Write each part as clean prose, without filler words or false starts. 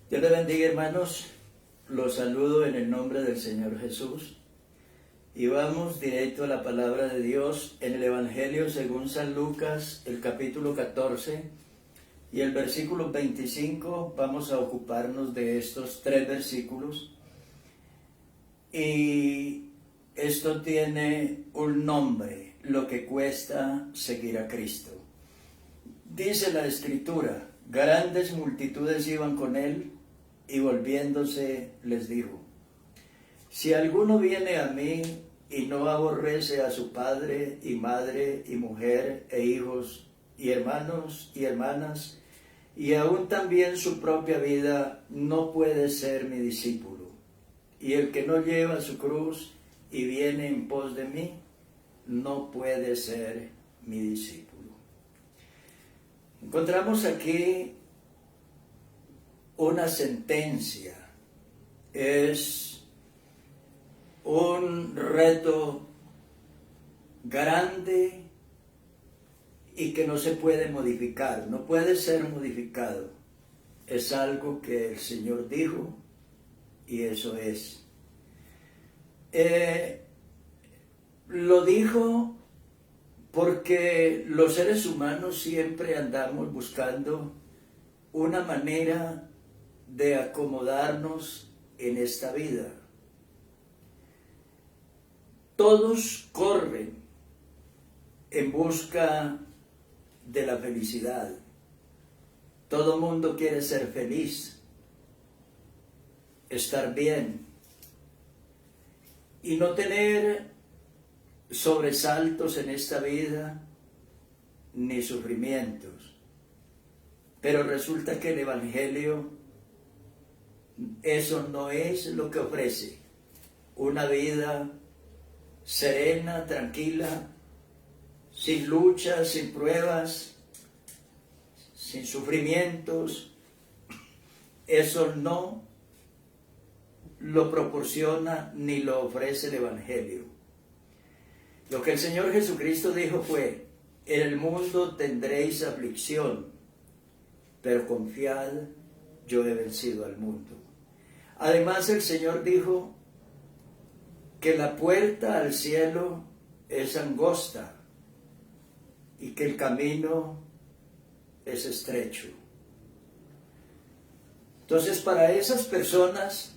Dios le bendiga, hermanos. Los saludo en el nombre del Señor Jesús. Y vamos directo a la palabra de Dios en el Evangelio según San Lucas, el capítulo 14 y el versículo 25. Vamos a ocuparnos de estos tres versículos. Y esto tiene un nombre: lo que cuesta seguir a Cristo. Dice la Escritura: grandes multitudes iban con él, y volviéndose les dijo: si alguno viene a mí y no aborrece a su padre y madre y mujer e hijos y hermanos y hermanas, y aún también su propia vida, no puede ser mi discípulo. Y el que no lleva su cruz y viene en pos de mí, no puede ser mi discípulo. Encontramos aquí una sentencia. Es un reto grande y que no se puede modificar, no puede ser modificado. Es algo que el Señor dijo y eso es. Lo dijo porque los seres humanos siempre andamos buscando una manera de acomodarnos en esta vida. Todos corren en busca de la felicidad. Todo mundo quiere ser feliz, estar bien y no tener sobresaltos en esta vida ni sufrimientos. Pero resulta que el Evangelio eso no es lo que ofrece. Una vida serena, tranquila, sin luchas, sin pruebas, sin sufrimientos. Eso no lo proporciona ni lo ofrece el Evangelio. Lo que el Señor Jesucristo dijo fue: en el mundo tendréis aflicción, pero confiad, yo he vencido al mundo. Además, el Señor dijo que la puerta al cielo es angosta y que el camino es estrecho. Entonces, para esas personas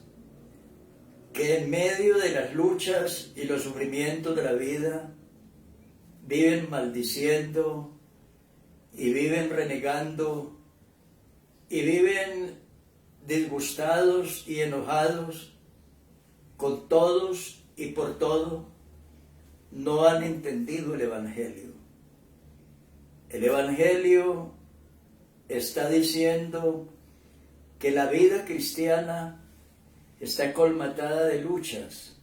que en medio de las luchas y los sufrimientos de la vida viven maldiciendo y viven renegando y viven disgustados y enojados con todos y por todo, no han entendido el Evangelio. El Evangelio está diciendo que la vida cristiana está colmatada de luchas,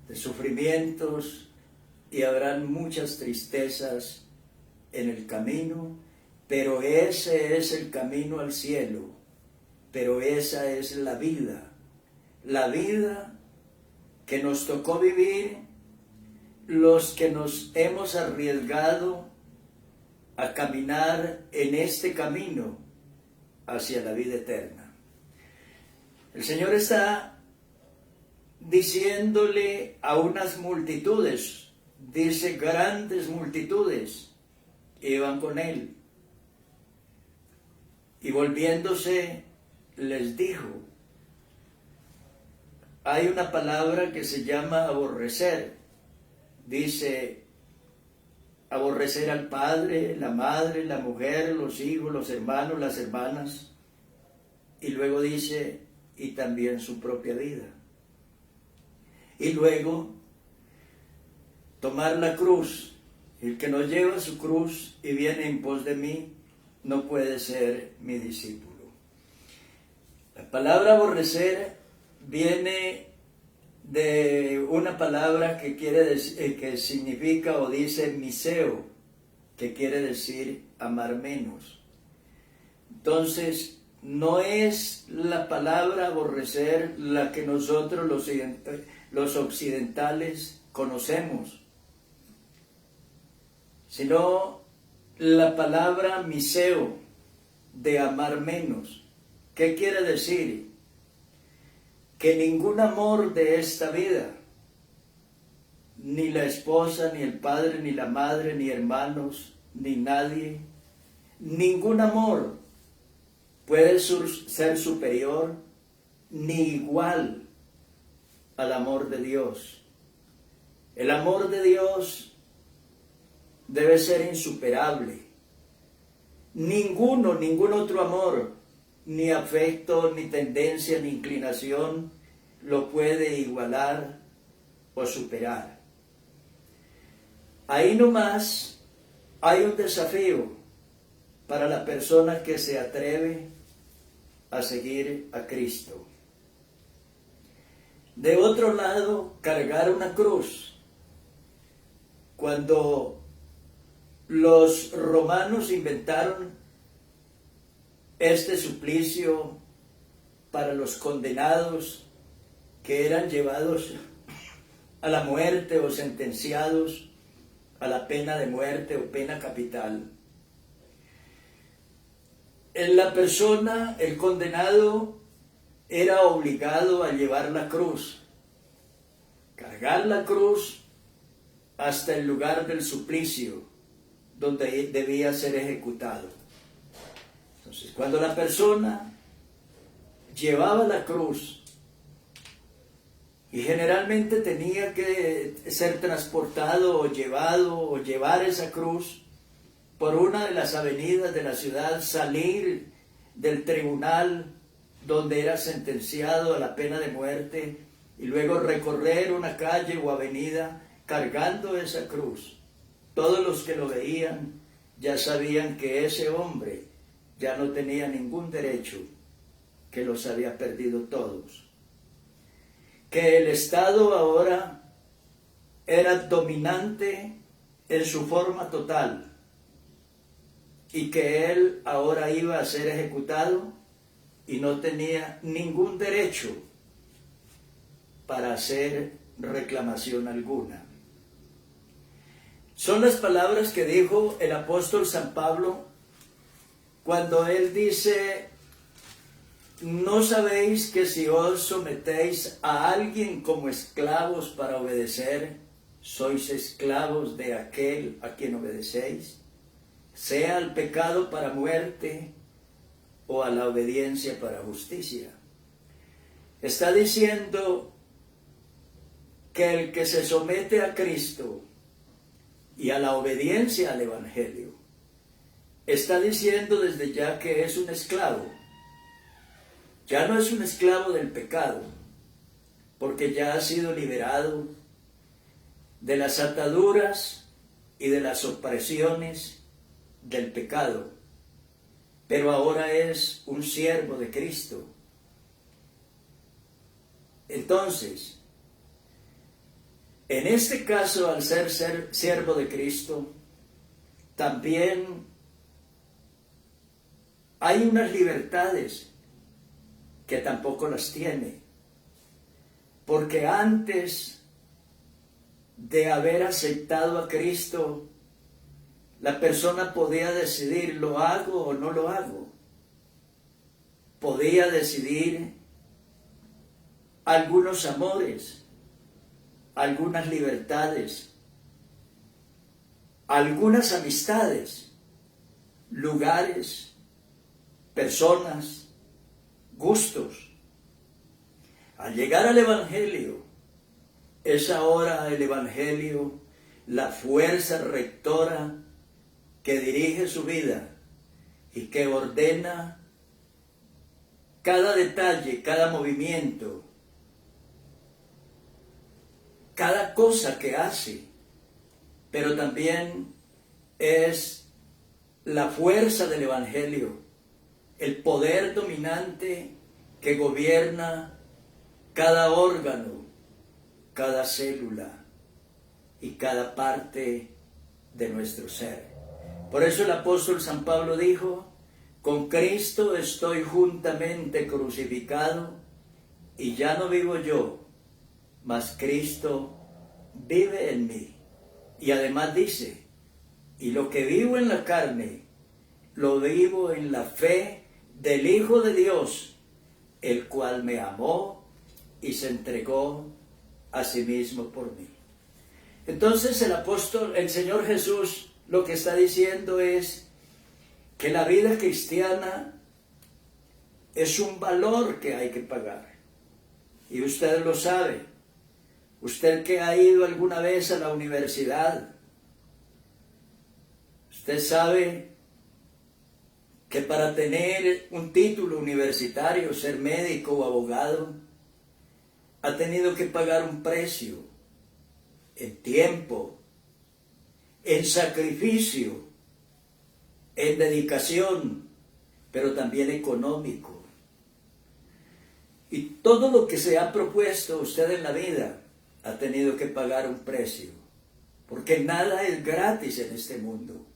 de sufrimientos, y habrán muchas tristezas en el camino, pero ese es el camino al cielo, pero esa es la vida que nos tocó vivir los que nos hemos arriesgado a caminar en este camino hacia la vida eterna. El Señor está diciéndole a unas multitudes, dice grandes multitudes, iban con él. Y volviéndose les dijo, hay una palabra que se llama aborrecer. Dice, aborrecer al padre, la madre, la mujer, los hijos, los hermanos, las hermanas. Y luego dice, y también su propia vida. Y luego, tomar la cruz. El que no lleva su cruz y viene en pos de mí, no puede ser mi discípulo. La palabra aborrecer viene de una palabra que quiere decir, que significa o dice miseo, que quiere decir amar menos. Entonces, no es la palabra aborrecer la que nosotros los occidentales conocemos, sino la palabra miseo, de amar menos, ¿Qué quiere decir? Que ningún amor de esta vida, ni la esposa, ni el padre, ni la madre, ni hermanos, ni nadie, ningún amor puede ser superior ni igual al amor de Dios. El amor de Dios debe ser insuperable. Ningún otro amor, ni afecto, ni tendencia, ni inclinación, lo puede igualar o superar. Ahí nomás hay un desafío para la persona que se atreve a seguir a Cristo. De otro lado, cargar una cruz. Cuando los romanos inventaron este suplicio para los condenados que eran llevados a la muerte o sentenciados a la pena de muerte o pena capital, la persona, el condenado, era obligado a llevar la cruz, cargar la cruz hasta el lugar del suplicio, donde debía ser ejecutado. Entonces, cuando la persona llevaba la cruz, y generalmente tenía que ser transportado o llevar esa cruz por una de las avenidas de la ciudad, salir del tribunal donde era sentenciado a la pena de muerte y luego recorrer una calle o avenida cargando esa cruz. Todos los que lo veían ya sabían que ese hombre ya no tenía ningún derecho, que los había perdido todos. Que el Estado ahora era dominante en su forma total y que él ahora iba a ser ejecutado y no tenía ningún derecho para hacer reclamación alguna. Son las palabras que dijo el apóstol San Pablo cuando él dice: ¿no sabéis que si os sometéis a alguien como esclavos para obedecer, sois esclavos de aquel a quien obedecéis, sea al pecado para muerte o a la obediencia para justicia? Está diciendo que el que se somete a Cristo y a la obediencia al Evangelio, está diciendo desde ya que es un esclavo. Ya no es un esclavo del pecado, porque ya ha sido liberado de las ataduras y de las opresiones del pecado, pero ahora es un siervo de Cristo. Entonces, en este caso, al ser siervo de Cristo, también hay unas libertades que tampoco las tiene, porque antes de haber aceptado a Cristo, la persona podía decidir: ¿lo hago o no lo hago? Podía decidir algunos amores, algunas libertades, algunas amistades, lugares, personas, gustos. Al llegar al Evangelio, es ahora el Evangelio la fuerza rectora que dirige su vida y que ordena cada detalle, cada movimiento, cada cosa que hace, pero también es la fuerza del Evangelio, el poder dominante que gobierna cada órgano, cada célula y cada parte de nuestro ser. Por eso el apóstol San Pablo dijo: con Cristo estoy juntamente crucificado, y ya no vivo yo, mas Cristo vive en mí. Y además dice: y lo que vivo en la carne, lo vivo en la fe del Hijo de Dios, el cual me amó y se entregó a sí mismo por mí. Entonces el Señor Jesús, lo que está diciendo es que la vida cristiana es un valor que hay que pagar. Y usted lo sabe. Usted que ha ido alguna vez a la universidad, usted sabe que para tener un título universitario, ser médico o abogado, ha tenido que pagar un precio en tiempo, en sacrificio, en dedicación, pero también económico. Y todo lo que se ha propuesto usted en la vida ha tenido que pagar un precio, porque nada es gratis en este mundo.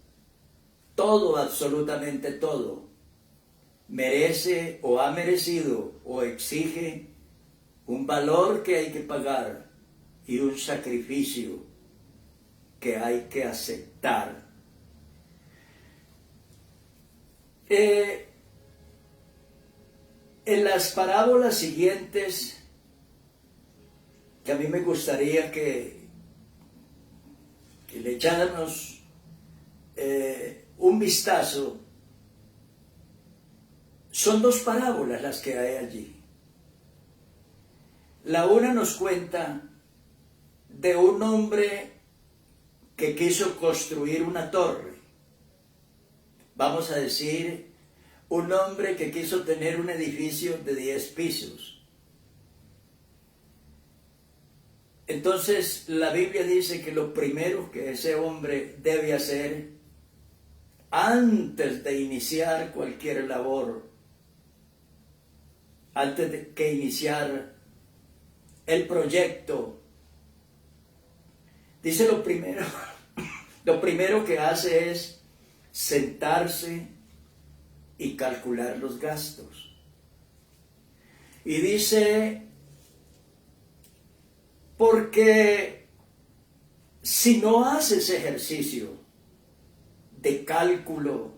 Todo, absolutamente todo, merece o ha merecido o exige un valor que hay que pagar y un sacrificio que hay que aceptar. En las parábolas siguientes, que a mí me gustaría que le echáramos un vistazo, son dos parábolas las que hay allí. La una nos cuenta de un hombre que quiso construir una torre. Vamos a decir, un hombre que quiso tener un edificio de 10 pisos. Entonces la Biblia dice que lo primero que ese hombre debe hacer antes de iniciar cualquier labor, antes de que iniciar el proyecto, dice lo primero que hace es sentarse y calcular los gastos. Y dice, porque si no haces ejercicio de cálculo,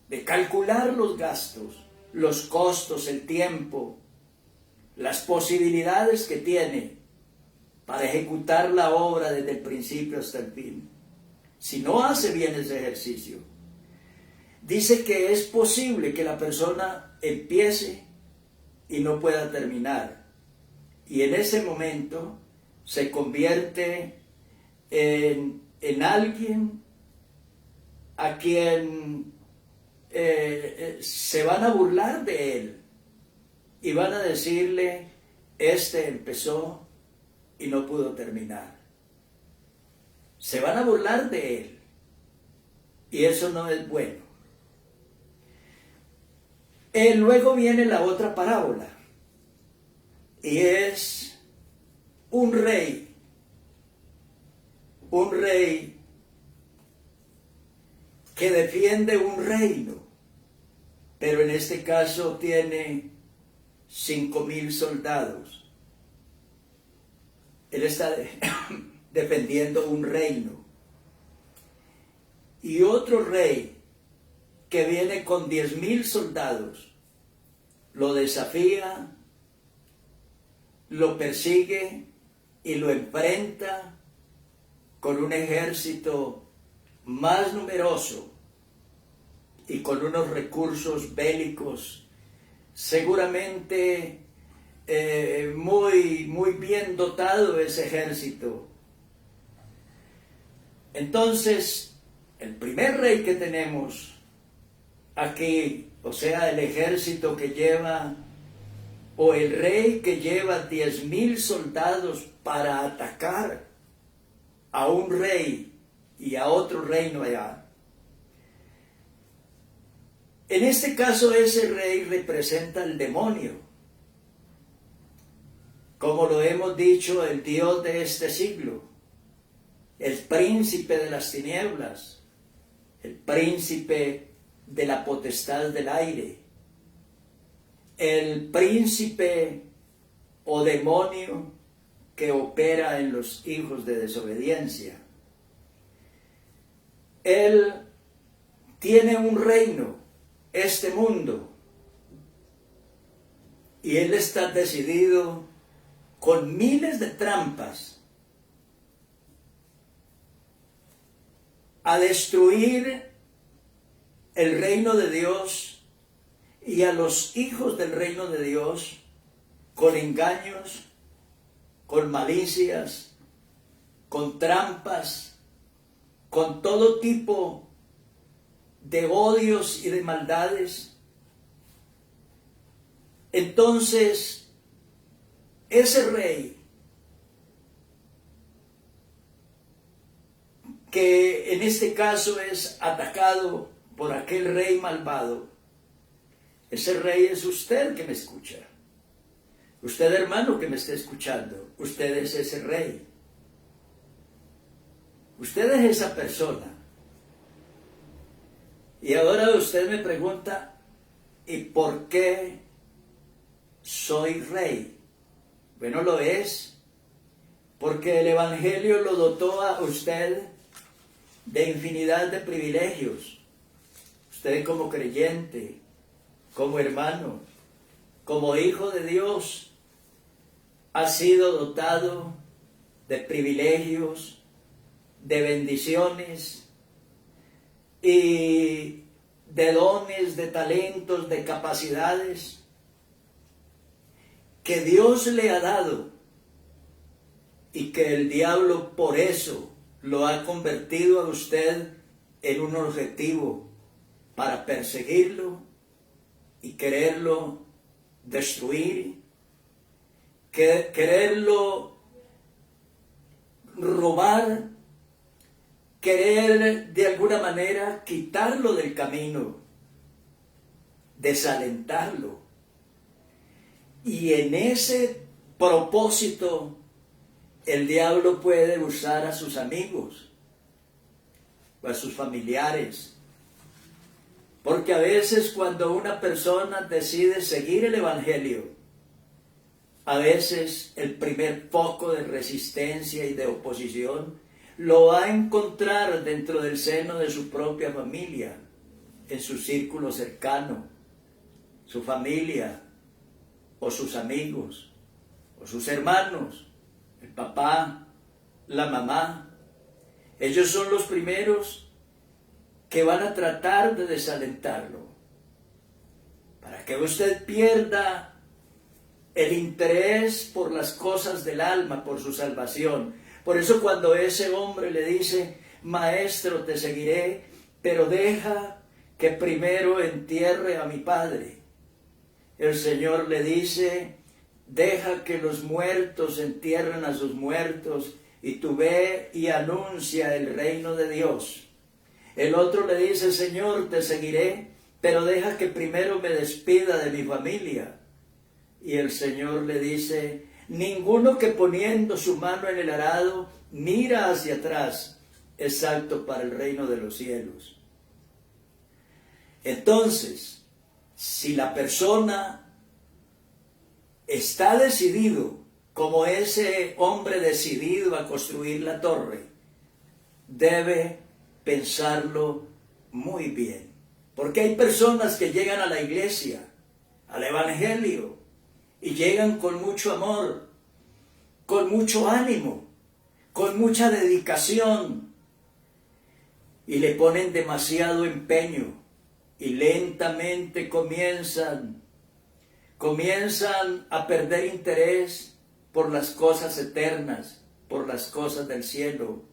de calcular los gastos, los costos, el tiempo, las posibilidades que tiene para ejecutar la obra desde el principio hasta el fin, si no hace bien ese ejercicio, dice que es posible que la persona empiece y no pueda terminar. Y en ese momento se convierte en alguien a quien se van a burlar de él y van a decirle, este empezó y no pudo terminar. Se van a burlar de él y eso no es bueno. Luego viene la otra parábola y es un rey que defiende un reino, pero en este caso tiene 5,000 soldados. Él está defendiendo un reino. Y otro rey que viene con 10,000 soldados, lo desafía, lo persigue y lo enfrenta con un ejército más numeroso y con unos recursos bélicos seguramente muy bien dotado ese ejército. Entonces, el primer rey que tenemos aquí, o sea, el ejército que lleva, o el rey que lleva 10,000 soldados para atacar a un rey y a otro reino allá. En este caso, ese rey representa al demonio. Como lo hemos dicho, el Dios de este siglo, el príncipe de las tinieblas, el príncipe de la potestad del aire, el príncipe o demonio que opera en los hijos de desobediencia. Él tiene un reino este mundo. Y él está decidido con miles de trampas a destruir el reino de Dios y a los hijos del reino de Dios con engaños, con malicias, con trampas, con todo tipo de odios y de maldades. Entonces, ese rey, que en este caso es atacado por aquel rey malvado, ese rey es usted que me escucha. Usted, hermano, que me está escuchando, usted es ese rey. Usted es esa persona. Y ahora usted me pregunta, ¿y por qué soy rey? Bueno, lo es porque el Evangelio lo dotó a usted de infinidad de privilegios. Usted como creyente, como hermano, como hijo de Dios, ha sido dotado de privilegios, de bendiciones y de dones, de talentos, de capacidades que Dios le ha dado y que el diablo por eso lo ha convertido a usted en un objetivo para perseguirlo y quererlo destruir, quererlo robar, querer de alguna manera quitarlo del camino, desalentarlo. Y en ese propósito el diablo puede usar a sus amigos o a sus familiares. Porque a veces cuando una persona decide seguir el Evangelio, a veces el primer foco de resistencia y de oposición lo va a encontrar dentro del seno de su propia familia, en su círculo cercano, su familia, o sus amigos, o sus hermanos, el papá, la mamá. Ellos son los primeros que van a tratar de desalentarlo, para que usted pierda el interés por las cosas del alma, por su salvación. Por eso cuando ese hombre le dice, maestro, te seguiré, pero deja que primero entierre a mi padre, el Señor le dice, deja que los muertos entierren a sus muertos y tú ve y anuncia el reino de Dios. El otro le dice, Señor, te seguiré, pero deja que primero me despida de mi familia. Y el Señor le dice, ninguno que poniendo su mano en el arado mira hacia atrás es apto para el reino de los cielos. Entonces, si la persona está decidido, como ese hombre decidido a construir la torre, debe pensarlo muy bien. Porque hay personas que llegan a la iglesia, al Evangelio, y llegan con mucho amor, con mucho ánimo, con mucha dedicación, y le ponen demasiado empeño, y lentamente comienzan a perder interés por las cosas eternas, por las cosas del cielo.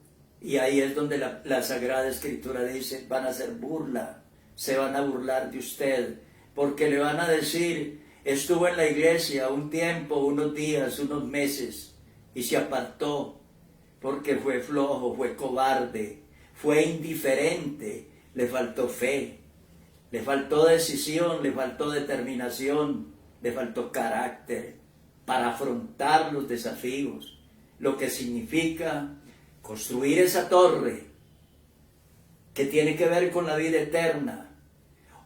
Y ahí es donde la Sagrada Escritura dice, van a hacer burla, se van a burlar de usted, porque le van a decir, estuvo en la iglesia un tiempo, unos días, unos meses, y se apartó, porque fue flojo, fue cobarde, fue indiferente, le faltó fe, le faltó decisión, le faltó determinación, le faltó carácter para afrontar los desafíos, lo que significa construir esa torre que tiene que ver con la vida eterna,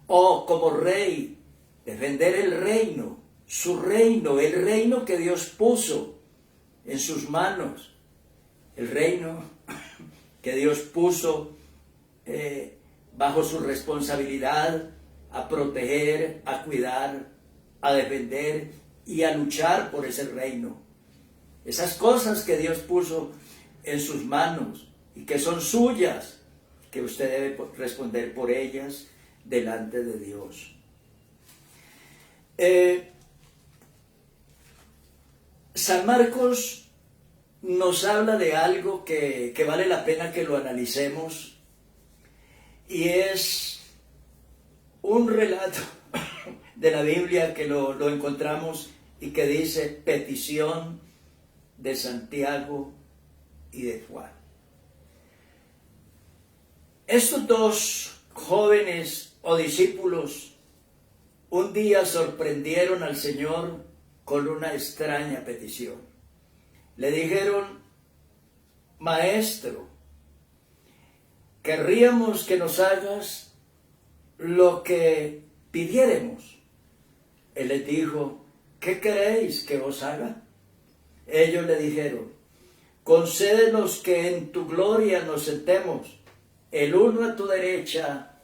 o como rey, defender el reino, su reino, el reino que Dios puso en sus manos, el reino que Dios puso bajo su responsabilidad a proteger, a cuidar, a defender y a luchar por ese reino. Esas cosas que Dios puso en sus manos y que son suyas, que usted debe responder por ellas delante de Dios. San Marcos nos habla de algo que vale la pena que lo analicemos, y es un relato de la Biblia que lo encontramos y que dice petición de Santiago y de Juan. Estos dos jóvenes o discípulos un día sorprendieron al Señor con una extraña petición. Le dijeron: Maestro, querríamos que nos hagas lo que pidiéremos. Él les dijo: ¿qué queréis que os haga? Ellos le dijeron: concédenos que en tu gloria nos sentemos, el uno a tu derecha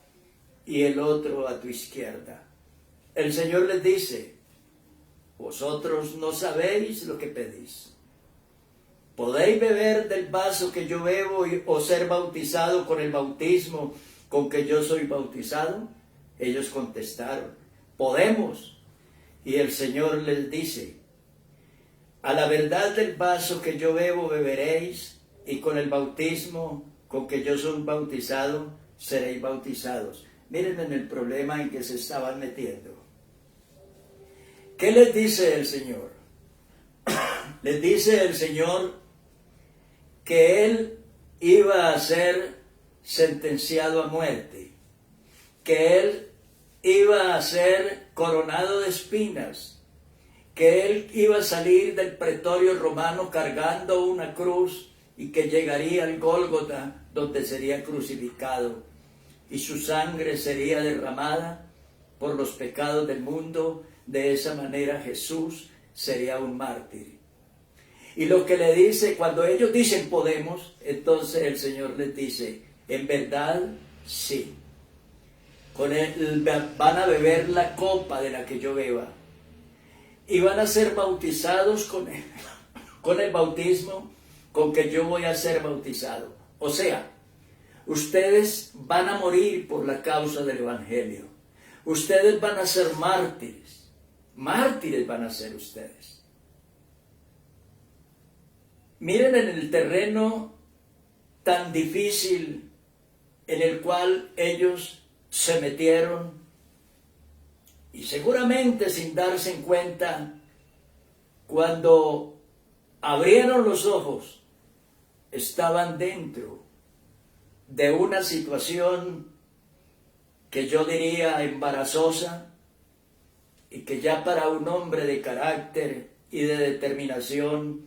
y el otro a tu izquierda. El Señor les dice: vosotros no sabéis lo que pedís. ¿Podéis beber del vaso que yo bebo o ser bautizado con el bautismo con que yo soy bautizado? Ellos contestaron: podemos. Y el Señor les dice: a la verdad del vaso que yo bebo beberéis, y con el bautismo con que yo soy bautizado seréis bautizados. Miren en el problema en que se estaban metiendo. ¿Qué les dice el Señor? Les dice el Señor que Él iba a ser sentenciado a muerte, que Él iba a ser coronado de espinas, que Él iba a salir del pretorio romano cargando una cruz y que llegaría al Gólgota, donde sería crucificado, y su sangre sería derramada por los pecados del mundo. De esa manera Jesús sería un mártir. Y lo que le dice, cuando ellos dicen podemos, entonces el Señor les dice: en verdad sí. Con él van a beber la copa de la que yo beba, y van a ser bautizados con el bautismo con que yo voy a ser bautizado. O sea, ustedes van a morir por la causa del Evangelio. Ustedes van a ser mártires. Mártires van a ser ustedes. Miren en el terreno tan difícil en el cual ellos se metieron, y seguramente sin darse en cuenta, cuando abrieron los ojos, estaban dentro de una situación que yo diría embarazosa, y que ya para un hombre de carácter y de determinación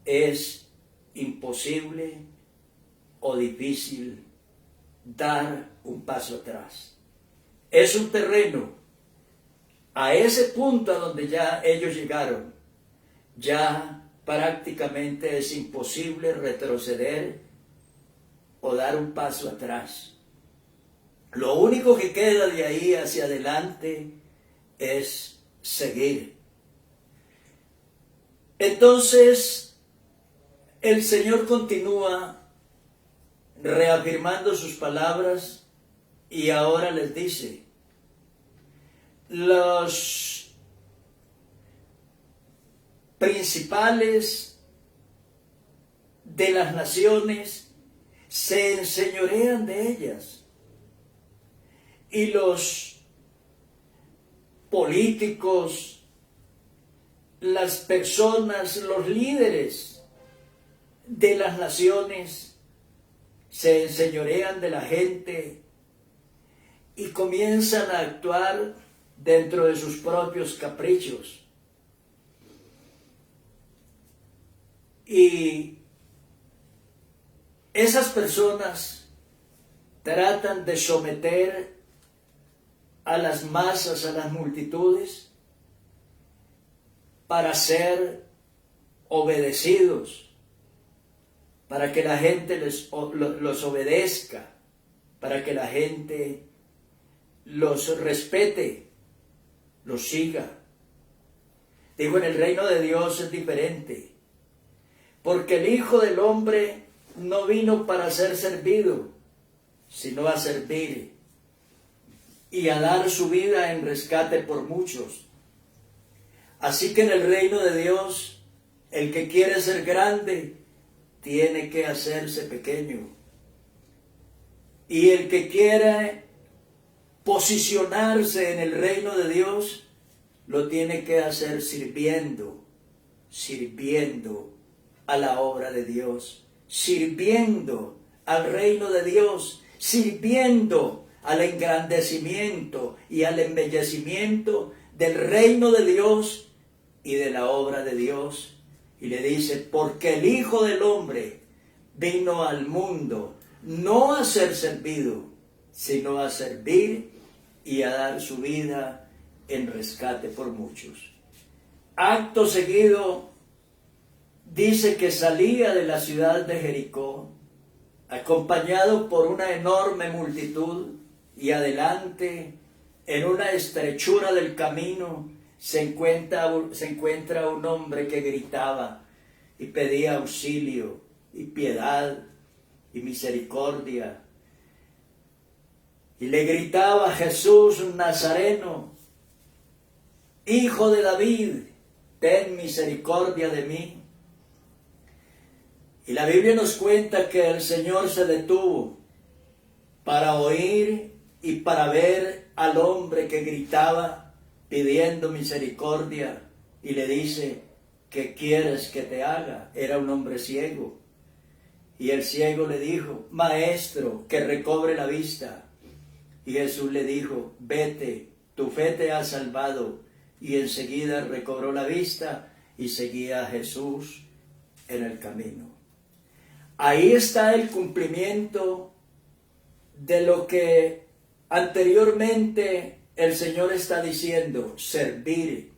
es imposible o difícil dar un paso atrás. Es un terreno, a ese punto a donde ya ellos llegaron, ya prácticamente es imposible retroceder o dar un paso atrás. Lo único que queda de ahí hacia adelante es seguir. Entonces, el Señor continúa reafirmando sus palabras y ahora les dice: los principales de las naciones se enseñorean de ellas, y los políticos, las personas, los líderes de las naciones se enseñorean de la gente y comienzan a actuar dentro de sus propios caprichos. Y esas personas tratan de someter a las masas, a las multitudes, para ser obedecidos, para que la gente los obedezca, para que la gente los respete, los siga. Digo, en el reino de Dios es diferente, porque el Hijo del Hombre no vino para ser servido, sino a servir y a dar su vida en rescate por muchos. Así que en el reino de Dios, el que quiere ser grande, tiene que hacerse pequeño. Y el que quiere posicionarse en el reino de Dios, lo tiene que hacer sirviendo a la obra de Dios, sirviendo al reino de Dios, sirviendo al engrandecimiento y al embellecimiento del reino de Dios y de la obra de Dios. Y le dice, porque el Hijo del Hombre vino al mundo no a ser servido, sino a servir y a dar su vida en rescate por muchos. Acto seguido, dice que salía de la ciudad de Jericó, acompañado por una enorme multitud, y adelante, en una estrechura del camino, se encuentra un hombre que gritaba y pedía auxilio y piedad y misericordia. Y le gritaba: Jesús Nazareno, Hijo de David, ten misericordia de mí. Y la Biblia nos cuenta que el Señor se detuvo para oír y para ver al hombre que gritaba pidiendo misericordia, y le dice: ¿qué quieres que te haga? Era un hombre ciego. Y el ciego le dijo: Maestro, que recobre la vista. Y Jesús le dijo: vete, tu fe te ha salvado. Y enseguida recobró la vista y seguía a Jesús en el camino. Ahí está el cumplimiento de lo que anteriormente el Señor está diciendo: servir.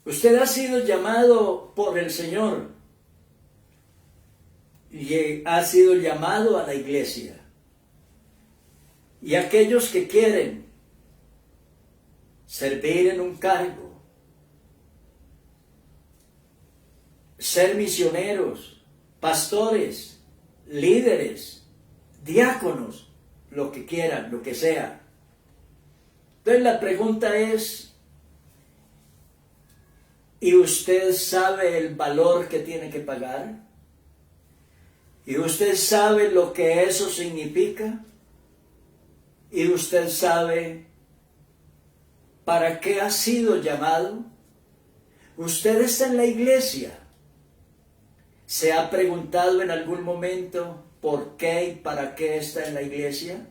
Usted ha sido llamado por el Señor y ha sido llamado a la iglesia. Y aquellos que quieren servir en un cargo, ser misioneros, pastores, líderes, diáconos, lo que quieran, lo que sea. Entonces la pregunta es: ¿y usted sabe el valor que tiene que pagar? ¿Y usted sabe lo que eso significa? ¿Y usted sabe para qué ha sido llamado? Usted está en la iglesia. ¿Se ha preguntado en algún momento por qué y para qué está en la iglesia?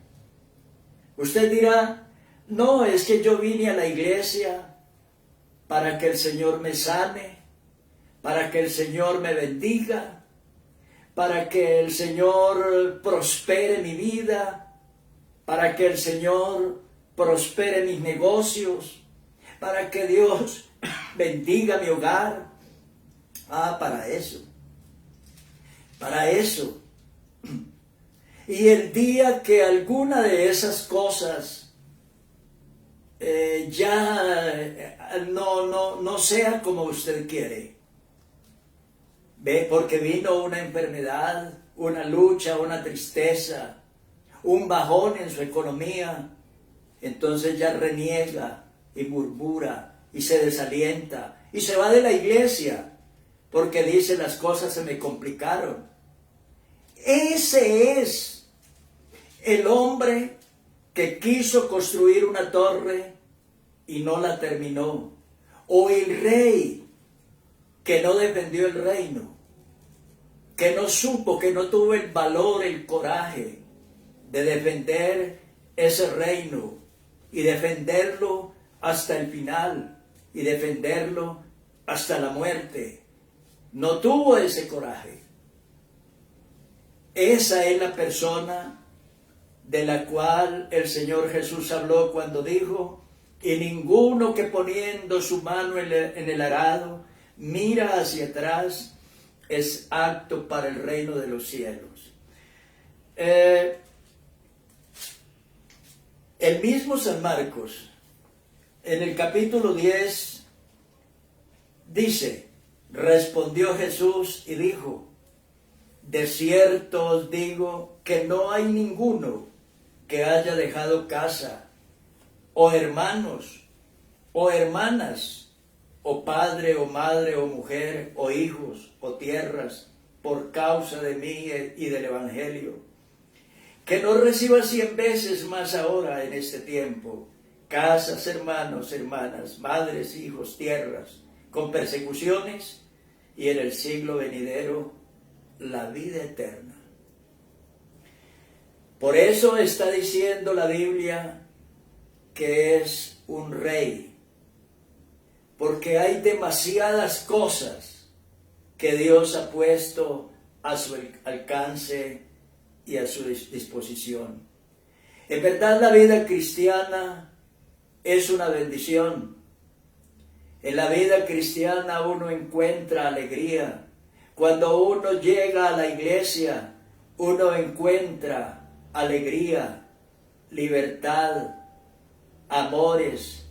Usted dirá: no, es que yo vine a la iglesia para que el Señor me sane, para que el Señor me bendiga, para que el Señor prospere mi vida, para que el Señor prospere mis negocios, para que Dios bendiga mi hogar. Para eso. Para eso. Y el día que alguna de esas cosas no sea como usted quiere, ve, porque vino una enfermedad, una lucha, una tristeza, un bajón en su economía, entonces ya reniega y murmura y se desalienta y se va de la iglesia porque dice: las cosas se me complicaron. Ese es el hombre que quiso construir una torre y no la terminó, o el rey que no defendió el reino, que no supo, que no tuvo el valor, el coraje de defender ese reino y defenderlo hasta el final y defenderlo hasta la muerte. No tuvo ese coraje. Esa es la persona de la cual el Señor Jesús habló cuando dijo: y ninguno que poniendo su mano en el arado mira hacia atrás es apto para el reino de los cielos. El mismo San Marcos, en el capítulo 10, dice, respondió Jesús y dijo, de cierto os digo que no hay ninguno que haya dejado casa, o hermanos, o hermanas, o padre, o madre, o mujer, o hijos, o tierras, por causa de mí y del Evangelio, que no reciba 100 veces más ahora en este tiempo, casas, hermanos, hermanas, madres, hijos, tierras, con persecuciones, y en el siglo venidero, la vida eterna. Por eso está diciendo la Biblia que es un rey, porque hay demasiadas cosas que Dios ha puesto a su alcance y a su disposición. En verdad, la vida cristiana es una bendición. En la vida cristiana uno encuentra alegría. Cuando uno llega a la iglesia, uno encuentra alegría, libertad, amores,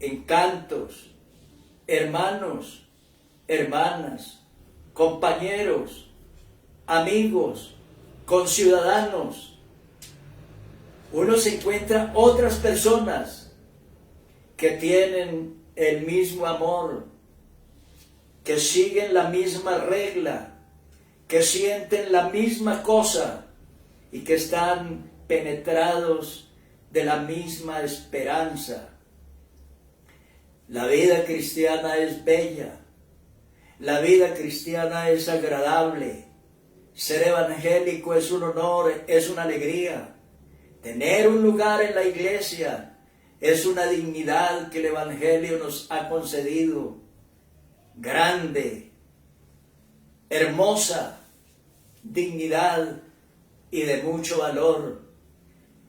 encantos, hermanos, hermanas, compañeros, amigos, conciudadanos. Uno se encuentra otras personas que tienen el mismo amor, que siguen la misma regla, que sienten la misma cosa y que están penetrados de la misma esperanza. La vida cristiana es bella, la vida cristiana es agradable, ser evangélico es un honor, es una alegría, tener un lugar en la iglesia es una dignidad que el Evangelio nos ha concedido, grande, hermosa dignidad y de mucho valor,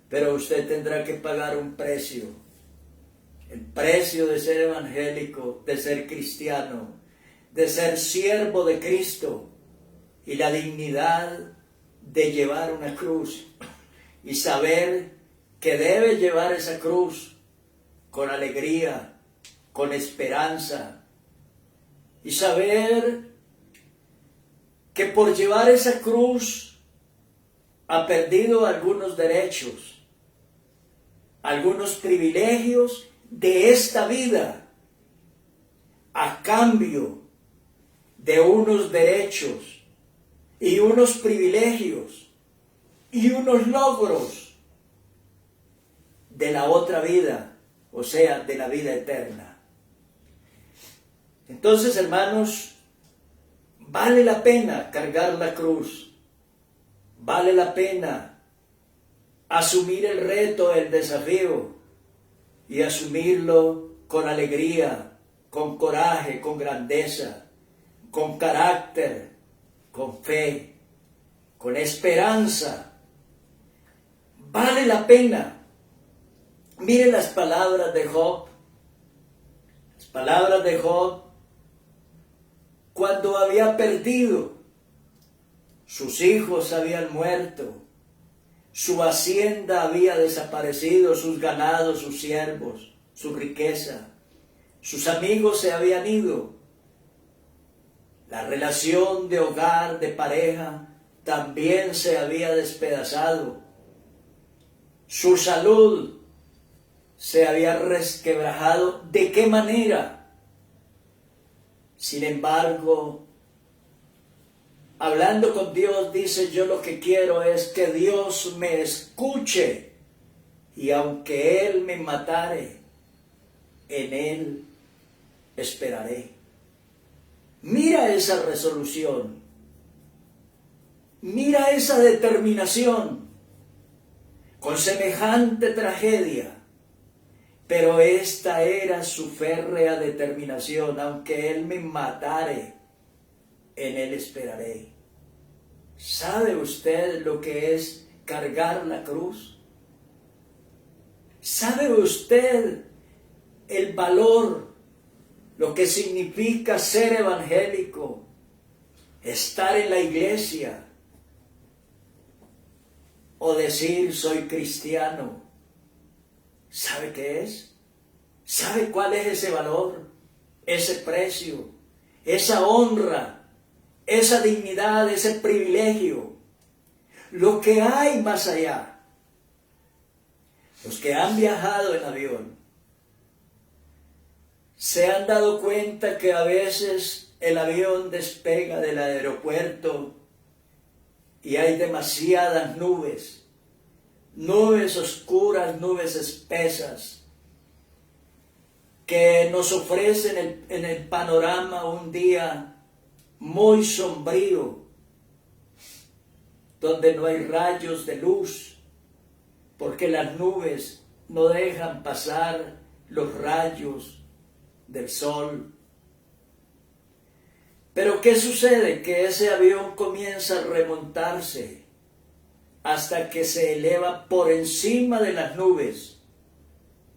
pero usted tendrá que pagar un precio, el precio de ser evangélico, de ser cristiano, de ser siervo de Cristo, y la dignidad de llevar una cruz y saber que debe llevar esa cruz con alegría, con esperanza, y saber que por llevar esa cruz ha perdido algunos derechos, algunos privilegios de esta vida, a cambio de unos derechos y unos privilegios y unos logros de la otra vida, o sea, de la vida eterna. Entonces, hermanos, vale la pena cargar la cruz, vale la pena asumir el reto, el desafío, y asumirlo con alegría, con coraje, con grandeza, con carácter, con fe, con esperanza. Vale la pena. Mire las palabras de Job. Las palabras de Job cuando había perdido. Sus hijos habían muerto. Su hacienda había desaparecido, sus ganados, sus siervos, su riqueza. Sus amigos se habían ido. La relación de hogar, de pareja, también se había despedazado. Su salud se había resquebrajado. ¿De qué manera? Sin embargo, hablando con Dios, dice, yo lo que quiero es que Dios me escuche, y aunque Él me matare, en Él esperaré. Mira esa resolución, mira esa determinación, con semejante tragedia, pero esta era su férrea determinación, aunque Él me matare, en Él esperaré. ¿Sabe usted lo que es cargar la cruz? ¿Sabe usted el valor, lo que significa ser evangélico, estar en la iglesia, o decir soy cristiano? ¿Sabe qué es? ¿Sabe cuál es ese valor, ese precio, esa honra, esa dignidad, ese privilegio? Lo que hay más allá. Los que han viajado en avión se han dado cuenta que a veces el avión despega del aeropuerto y hay demasiadas nubes, nubes oscuras, nubes espesas, que nos ofrecen en el panorama un día muy sombrío, donde no hay rayos de luz, porque las nubes no dejan pasar los rayos del sol. Pero ¿qué sucede? Que ese avión comienza a remontarse hasta que se eleva por encima de las nubes.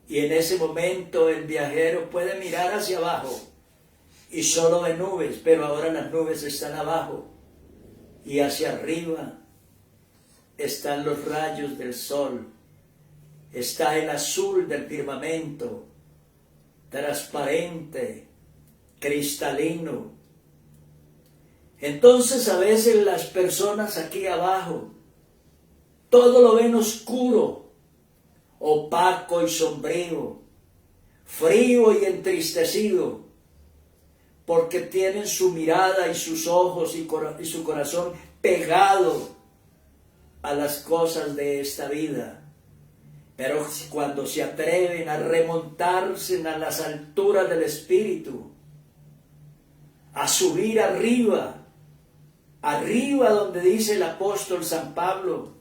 Y en ese momento el viajero puede mirar hacia abajo y solo ve nubes, pero ahora las nubes están abajo y hacia arriba están los rayos del sol, está el azul del firmamento, transparente, cristalino. Entonces a veces las personas aquí abajo todo lo ven oscuro, opaco y sombrío, frío y entristecido, porque tienen su mirada y sus ojos y su corazón pegado a las cosas de esta vida. Pero cuando se atreven a remontarse a las alturas del Espíritu, a subir arriba donde dice el apóstol San Pablo,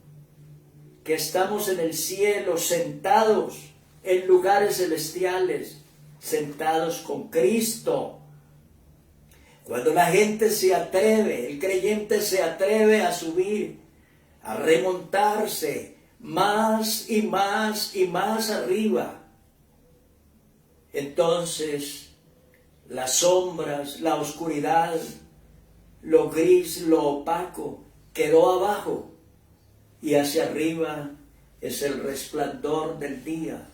que estamos en el cielo sentados en lugares celestiales, sentados con Cristo. Cuando la gente se atreve, el creyente se atreve a subir, a remontarse más y más y más arriba, entonces las sombras, la oscuridad, lo gris, lo opaco, quedó abajo y hacia arriba es el resplandor del día,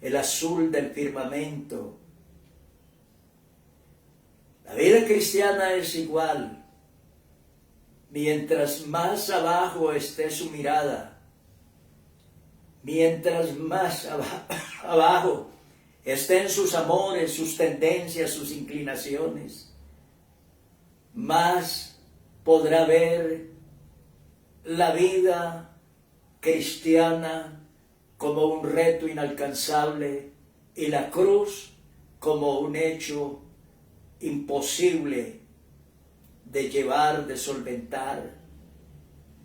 el azul del firmamento. La vida cristiana es igual. Mientras más abajo esté su mirada, mientras más abajo estén sus amores, sus tendencias, sus inclinaciones, más podrá ver la vida cristiana como un reto inalcanzable y la cruz como un hecho imposible de llevar, de solventar,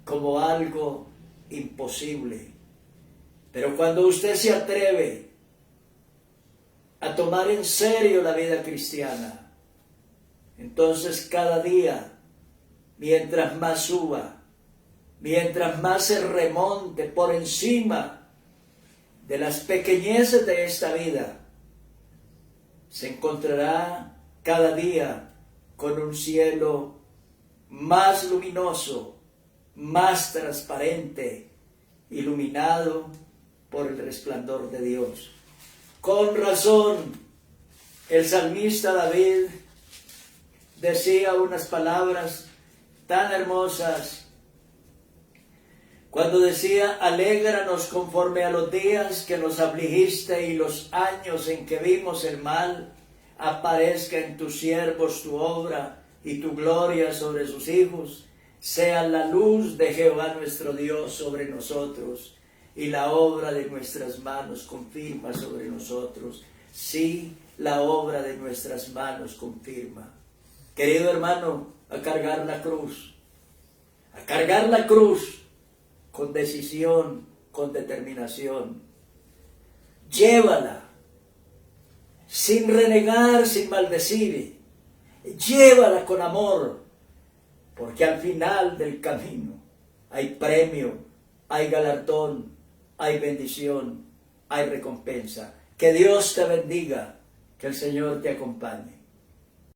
como algo imposible. Pero cuando usted se atreve a tomar en serio la vida cristiana, entonces cada día, mientras más suba, mientras más se remonte por encima de las pequeñeces de esta vida, se encontrará cada día con un cielo más luminoso, más transparente, iluminado por el resplandor de Dios. Con razón, el salmista David decía unas palabras tan hermosas cuando decía: alégranos conforme a los días que nos afligiste y los años en que vimos el mal. Aparezca en tus siervos tu obra y tu gloria sobre sus hijos. Sea la luz de Jehová nuestro Dios sobre nosotros y la obra de nuestras manos confirma sobre nosotros. Sí, la obra de nuestras manos confirma. Querido hermano, a cargar la cruz. A cargar la cruz con decisión, con determinación. Llévala. Sin renegar, sin maldecir, llévala con amor, porque al final del camino hay premio, hay galardón, hay bendición, hay recompensa. Que Dios te bendiga, que el Señor te acompañe.